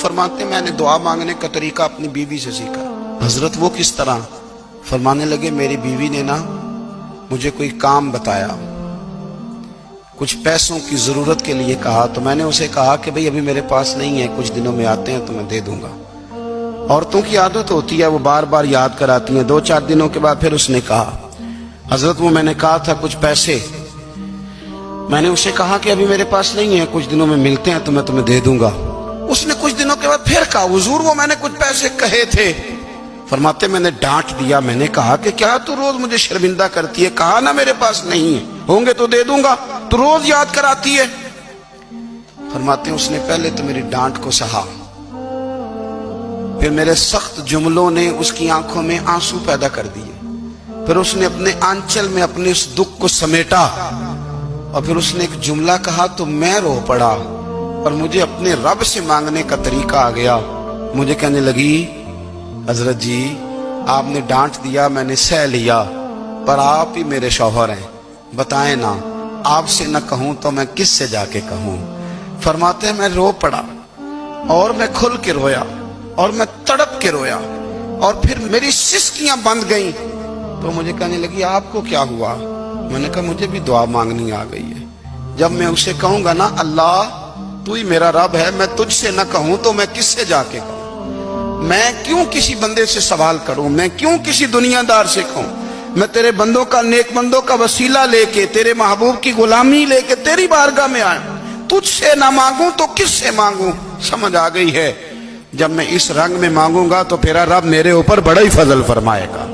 فرماتے میں نے دعا مانگنے کا طریقہ اپنی بیوی سے سیکھا۔ حضرت وہ کس طرح؟ فرمانے لگے میری بیوی نے نا مجھے کوئی کام بتایا، کچھ پیسوں کی ضرورت کے لیے کہا، تو میں نے اسے کہا کہ بھئی ابھی میرے پاس نہیں ہے، کچھ دنوں میں آتے ہیں تو میں دے دوں گا۔ عورتوں کی عادت ہوتی ہے وہ بار بار یاد کراتی ہیں۔ 2-4 دنوں کے بعد پھر اس نے کہا حضرت وہ میں نے کہا تھا کچھ پیسے، میں نے اسے کہا کہ ابھی میرے پاس نہیں ہے، کچھ دنوں میں ملتے ہیں تو میں تمہیں دے دوں گا۔ اس نے کچھ دنوں کے بعد پھر کہا حضور وہ میں نے کچھ پیسے کہے تھے۔ فرماتے میں نے ڈانٹ دیا، میں نے کہا کہ کیا تو روز مجھے شرمندہ کرتی ہے، کہا نا میرے پاس نہیں ہے، ہوں گے تو دے دوں گا، تو روز یاد کراتی ہے۔ فرماتے ہیں اس نے پہلے تو میری ڈانٹ کو سہا، پھر میرے سخت جملوں نے اس کی آنکھوں میں آنسو پیدا کر دیے، پھر اس نے اپنے آنچل میں اپنے اس دکھ کو سمیٹا، اور پھر اس نے ایک جملہ کہا تو میں رو پڑا، اور مجھے اپنے رب سے مانگنے کا طریقہ آ گیا۔ مجھے کہنے لگی حضرت جی آپ نے ڈانٹ دیا، میں نے سہ لیا، پر آپ ہی میرے شوہر ہیں، بتائیں نا آپ سے نہ کہوں تو میں کس سے جا کے کہوں۔ فرماتے ہیں میں رو پڑا، اور میں کھل کے رویا، اور میں تڑپ کے رویا، اور پھر میری سسکیاں بند گئیں۔ تو مجھے کہنے لگی آپ کو کیا ہوا؟ میں نے کہا مجھے بھی دعا مانگنی آ گئی ہے۔ جب میں اسے کہوں گا نا اللہ تو ہی میرا رب ہے، میں تجھ سے نہ کہوں تو میں کس سے جا کے کہوں؟ میں کیوں کسی بندے سے سوال کروں؟ میں کیوں کسی دنیا دار سے کہوں؟ میں تیرے بندوں کا، نیک بندوں کا وسیلہ لے کے، تیرے محبوب کی غلامی لے کے تیری بارگاہ میں آیا، تجھ سے نہ مانگوں تو کس سے مانگوں؟ سمجھ آ گئی ہے جب میں اس رنگ میں مانگوں گا تو پھر رب میرے اوپر بڑا ہی فضل فرمائے گا۔